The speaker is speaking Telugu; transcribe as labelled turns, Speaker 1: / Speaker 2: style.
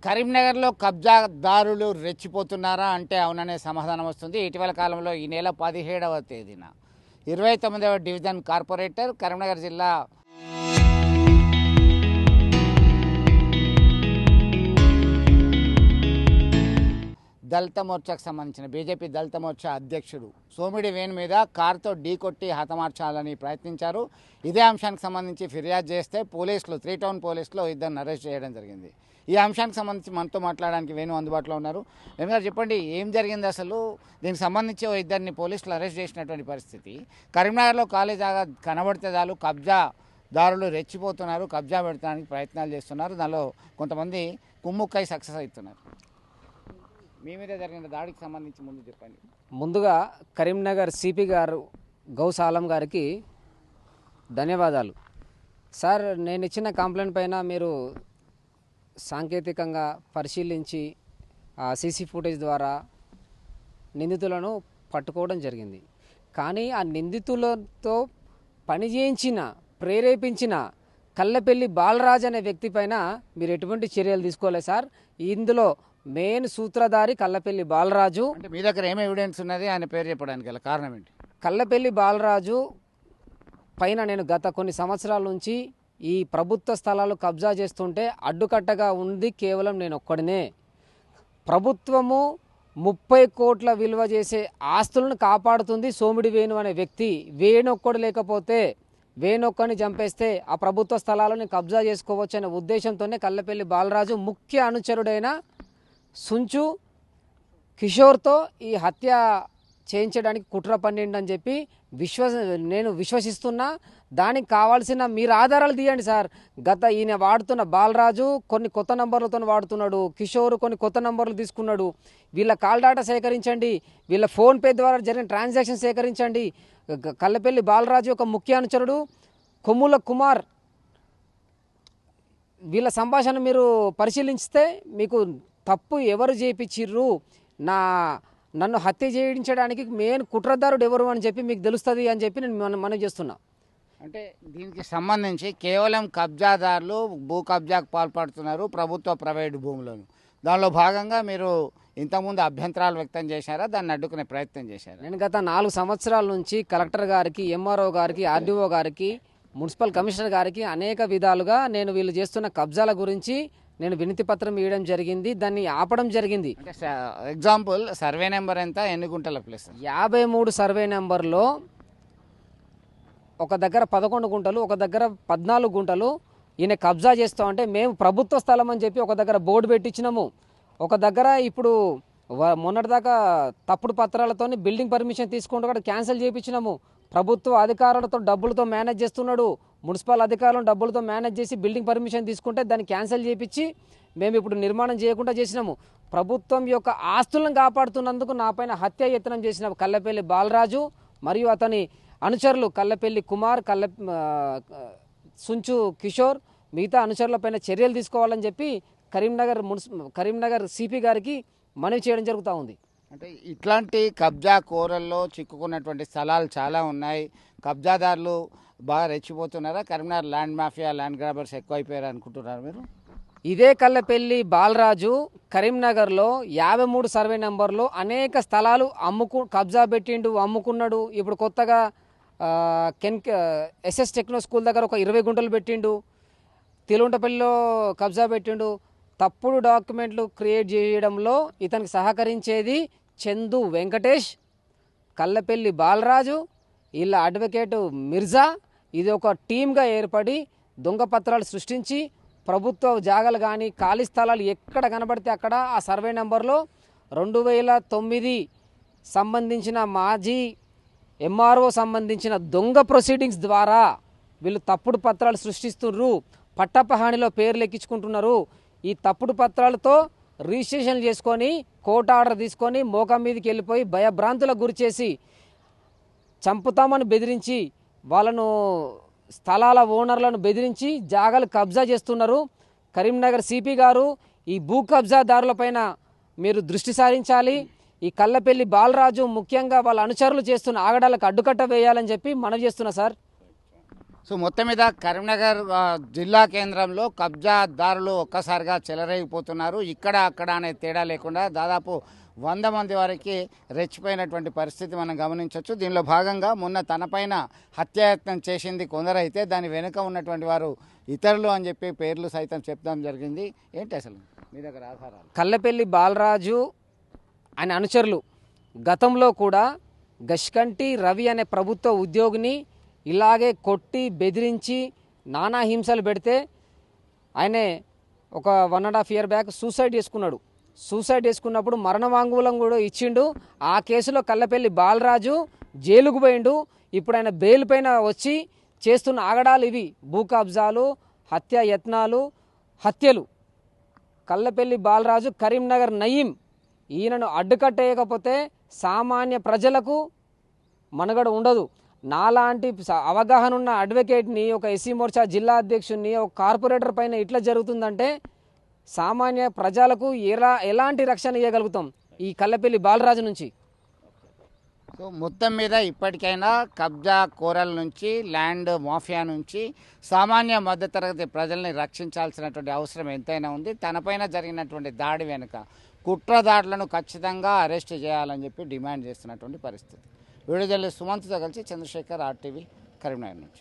Speaker 1: కరీంనగర్లో కబ్జాదారులు రెచ్చిపోతున్నారా అంటే అవుననే సమాధానం వస్తుంది. ఇటీవల కాలంలో ఈ నెల 17వ తేదీన 29వ డివిజన్ కార్పొరేటర్ కరీంనగర్ జిల్లా దళిత మోర్చాకు సంబంధించిన బీజేపీ దళిత మోర్చా అధ్యక్షుడు సోమిడి వేణు మీద కారుతో ఢీకొట్టి హతమార్చాలని ప్రయత్నించారు. ఇదే అంశానికి సంబంధించి ఫిర్యాదు చేస్తే పోలీసులు 3 టౌన్ పోలీసులు ఇద్దరిని అరెస్ట్ చేయడం జరిగింది. ఈ అంశానికి సంబంధించి మనతో మాట్లాడడానికి వేణు అందుబాటులో ఉన్నారు. వేణు గారు చెప్పండి, ఏం జరిగింది అసలు? దీనికి సంబంధించి ఇద్దరిని పోలీసులు అరెస్ట్ చేసినటువంటి పరిస్థితి. కరీంనగర్లో ఖాళీ జాగా కనబడితే చాలు కబ్జాదారులు రెచ్చిపోతున్నారు, కబ్జా పెడతానికి ప్రయత్నాలు చేస్తున్నారు. దానిలో కొంతమంది కుమ్ముక్కై సక్సెస్ అవుతున్నారు. మీ మీద జరిగిన దాడికి సంబంధించి ముందు చెప్పండి.
Speaker 2: ముందుగా కరీంనగర్ సిపి గారు గౌస్ ఆలం గారికి ధన్యవాదాలు. సార్, నేను ఇచ్చిన కంప్లైంట్ పైన మీరు సాంకేతికంగా పరిశీలించి ఆ సీసీ ఫుటేజ్ ద్వారా నిందితులను పట్టుకోవడం జరిగింది. కానీ ఆ నిందితులతో పని చేయించిన, ప్రేరేపించిన కల్లెపల్లి బాలరాజ్ అనే వ్యక్తి పైన మీరు ఎటువంటి చర్యలు తీసుకోలేదు సార్. ఇందులో మెయిన్ సూత్రధారి కల్లెపల్లి బాలరాజు.
Speaker 1: అంటే మీ దగ్గర ఏం ఎవిడెన్స్ ఉన్నది ఆయన పేరు చెప్పడానికి గల కారణం ఏంటి?
Speaker 2: కల్లెపల్లి బాలరాజు పైన నేను గత కొన్ని సంవత్సరాల నుంచి ఈ ప్రభుత్వ స్థలాలు కబ్జా చేస్తుంటే అడ్డుకట్టగా ఉంది కేవలం నేను ఒక్కడినే. ప్రభుత్వము 30 కోట్ల విలువ చేసే ఆస్తులను కాపాడుతుంది సోమిడి వేణు అనే వ్యక్తి. వేణొక్కడు లేకపోతే, వేణొక్కడిని చంపేస్తే ఆ ప్రభుత్వ స్థలాలను కబ్జా చేసుకోవచ్చు అనే ఉద్దేశంతోనే కల్లెపల్లి బాలరాజు ముఖ్య అనుచరుడైన సుంచు కిషోర్తో ఈ హత్య చేయించడానికి కుట్ర పన్నిండని చెప్పి నేను విశ్వసిస్తున్నా. దానికి కావాల్సిన మీరు ఆధారాలు తీయండి సార్. ఈయన వాడుతున్న బాలరాజు కొన్ని కొత్త నంబర్లతో వాడుతున్నాడు, కిషోర్ కొన్ని కొత్త నంబర్లు తీసుకున్నాడు. వీళ్ళ కాల్ డేటా సేకరించండి, వీళ్ళ ఫోన్పే ద్వారా జరిగిన ట్రాన్సాక్షన్ సేకరించండి. కల్లెపల్లి బాలరాజు యొక్క ముఖ్య అనుచరుడు కొమ్ముల కుమార్, వీళ్ళ సంభాషణ మీరు పరిశీలిస్తే మీకు తప్పు ఎవరు చేయించిర్రు, నన్ను హత్య చేయించడానికి మెయిన్ కుట్రదారుడు ఎవరు అని చెప్పి మీకు తెలుస్తుంది అని చెప్పి నేను మనం చేస్తున్నా.
Speaker 1: అంటే దీనికి సంబంధించి కేవలం కబ్జాదారులు భూ కబ్జాకు పాల్పడుతున్నారు ప్రభుత్వ ప్రైవేటు భూములను. దానిలో భాగంగా మీరు ఇంతకుముందు అభ్యంతరాలు వ్యక్తం చేశారా, దాన్ని అడ్డుకునే ప్రయత్నం చేశారా?
Speaker 2: నేను గత 4 సంవత్సరాల నుంచి కలెక్టర్ గారికి, ఎంఆర్ఓ గారికి, ఆర్డీఓ గారికి, మున్సిపల్ కమిషనర్ గారికి అనేక విధాలుగా నేను వీళ్ళు చేస్తున్న కబ్జాల గురించి నేను వినతి పత్రం ఇవ్వడం జరిగింది. దాన్ని ఆపడం జరిగింది.
Speaker 1: అంటే ఎగ్జాంపుల్ సర్వే నెంబర్ ఎంత, ఎన్ని గుంటల ప్లేస్?
Speaker 2: 53 సర్వే నెంబర్లో ఒక దగ్గర 11 గుంటలు, ఒక దగ్గర 14 గుంటలు ఈయన కబ్జా చేస్తామంటే మేము ప్రభుత్వ స్థలం అని చెప్పి ఒక దగ్గర బోర్డు పెట్టించినాము. ఒక దగ్గర ఇప్పుడు మొన్నటిదాకా తప్పుడు పత్రాలతో బిల్డింగ్ పర్మిషన్ తీసుకుంటూ కూడా క్యాన్సిల్ చేయించినాము. ప్రభుత్వ అధికారులతో డబ్బులతో మేనేజ్ చేస్తున్నాడు. మున్సిపల్ అధికారులను డబ్బులతో మేనేజ్ చేసి బిల్డింగ్ పర్మిషన్ తీసుకుంటే దాన్ని క్యాన్సిల్ చేయించి మేము ఇప్పుడు నిర్మాణం చేయకుండా చేసినాము. ప్రభుత్వం యొక్క ఆస్తులను కాపాడుతున్నందుకు నాపైన హత్య యత్నం చేసిన కల్లెపల్లి బాలరాజు మరియు అతని అనుచరులు కల్లెపల్లి కుమార్, సుంచు కిషోర్, మిగతా అనుచరులపైన చర్యలు తీసుకోవాలని చెప్పి కరీంనగర్ సిపి గారికి మనవి చేయడం జరుగుతూ ఉంది.
Speaker 1: అంటే ఇట్లాంటి కబ్జా కోరల్లో చిక్కుకున్నటువంటి స్థలాలు చాలా ఉన్నాయి. కబ్జాదారులు బాగా రెచ్చిపోతున్నారా? Karimnagar land mafia, land grabbers ఎక్కువైపోయారు అనుకుంటున్నారు మీరు?
Speaker 2: ఇదే కల్లెపల్లి బాలరాజు కరీంనగర్లో 53 సర్వే నెంబర్లో అనేక స్థలాలు కబ్జా పెట్టిండు, అమ్ముకున్నాడు. ఇప్పుడు కొత్తగా ఎస్ఎస్ టెక్నో స్కూల్ దగ్గర ఒక 20 గుంటలు పెట్టిండు. తిలుంటపల్లిలో కబ్జా పెట్టిండు. తప్పుడు డాక్యుమెంట్లు క్రియేట్ చేయడంలో ఇతనికి సహకరించేది చందు వెంకటేష్, కల్లెపల్లి బాలరాజు, వీళ్ళ అడ్వకేటు మిర్జా. ఇది ఒక టీమ్గా ఏర్పడి దొంగ పత్రాలు సృష్టించి ప్రభుత్వ జాగాలు కానీ ఖాళీ స్థలాలు ఎక్కడ కనబడితే అక్కడ ఆ సర్వే నెంబర్లో 2009 సంబంధించిన మాజీ ఎంఆర్ఓ సంబంధించిన దొంగ ప్రొసీడింగ్స్ ద్వారా వీళ్ళు తప్పుడు పత్రాలు సృష్టిస్తున్నారు. పట్టపహానిలో పేర్లు ఎక్కించుకుంటున్నారు. ఈ తప్పుడు పత్రాలతో రిజిస్ట్రేషన్ చేసుకొని కోర్టు ఆర్డర్ తీసుకొని మోకం మీదకి వెళ్ళిపోయి భయభ్రాంతులకు గురిచేసి చంపుతామని బెదిరించి వాళ్ళను స్థలాల ఓనర్లను బెదిరించి జాగాలు కబ్జా చేస్తున్నారు. కరీంనగర్ సిపి గారు ఈ భూ కబ్జాదారులపైన మీరు దృష్టి సారించాలి. ఈ కల్లెపల్లి బాలరాజు ముఖ్యంగా వాళ్ళ అనుచరులు చేస్తున్న ఆగడాలకు అడ్డుకట్ట వేయాలని చెప్పి మనవి చేస్తున్నా సార్.
Speaker 1: సో మొత్తం మీద కరీంనగర్ జిల్లా కేంద్రంలో కబ్జాదారులు ఒక్కసారిగా చెలరేగిపోతున్నారు. ఇక్కడ అక్కడ అనే తేడా లేకుండా దాదాపు 100 మంది వరకు రెచ్చిపోయినటువంటి పరిస్థితి మనం గమనించవచ్చు. దీనిలో భాగంగా మొన్న తనపైన హత్యాయత్నం చేసింది కొందరైతే దాని వెనుక ఉన్నటువంటి వారు ఇతరులు అని చెప్పి పేర్లు సైతం చెప్తాం జరిగింది. ఏంటి అసలు మీ దగ్గర ఆధారాలు?
Speaker 2: కల్లెపల్లి బాలరాజు ఆయన అనుచరులు గతంలో కూడా గష్కంటి రవి అనే ప్రభుత్వ ఉద్యోగిని ఇలాగే కొట్టి బెదిరించి నానా హింసలు పెడితే ఆయనే ఒక 1.5 year బ్యాక్ సూసైడ్ చేసుకున్నాడు. సూసైడ్ చేసుకున్నప్పుడు మరణ వాంగ్మూలం కూడా ఇచ్చిండు. ఆ కేసులో కల్లెపల్లి బాలరాజు జైలుకు పోయిండు. ఇప్పుడు ఆయన బెయిల్ పైన వచ్చి చేస్తున్న ఆగడాలు ఇవి: భూ కబ్జాలు, హత్య యత్నాలు, హత్యలు. కల్లెపల్లి బాలరాజు కరీంనగర్ నయీం ఈయనను అడ్డుకట్టేయకపోతే సామాన్య ప్రజలకు మనుగడ ఉండదు. నాలాంటి అవగాహన ఉన్న అడ్వకేట్ని, ఒక ఎస్సీ మోర్చా జిల్లా అధ్యక్షుడిని, ఒక కార్పొరేటర్ పైన ఇట్లా జరుగుతుందంటే సామాన్య ప్రజలకు ఎలాంటి రక్షణ ఇవ్వగలుగుతాం ఈ కల్లెపల్లి బాలరాజు నుంచి?
Speaker 1: సో మొత్తం మీద ఇప్పటికైనా కబ్జా కోరల నుంచి, ల్యాండ్ మాఫియా నుంచి సామాన్య మధ్యతరగతి ప్రజల్ని రక్షించాల్సినటువంటి అవసరం ఎంతైనా ఉంది. తనపైన జరిగినటువంటి దాడి వెనుక కుట్రదారులను ఖచ్చితంగా అరెస్ట్ చేయాలని చెప్పి డిమాండ్ చేస్తున్నటువంటి పరిస్థితి. వీడియో జర్నలిస్ట్ సుమంత్తో కలిసి చంద్రశేఖర్, RTV, కరీంనగర్ నుంచి.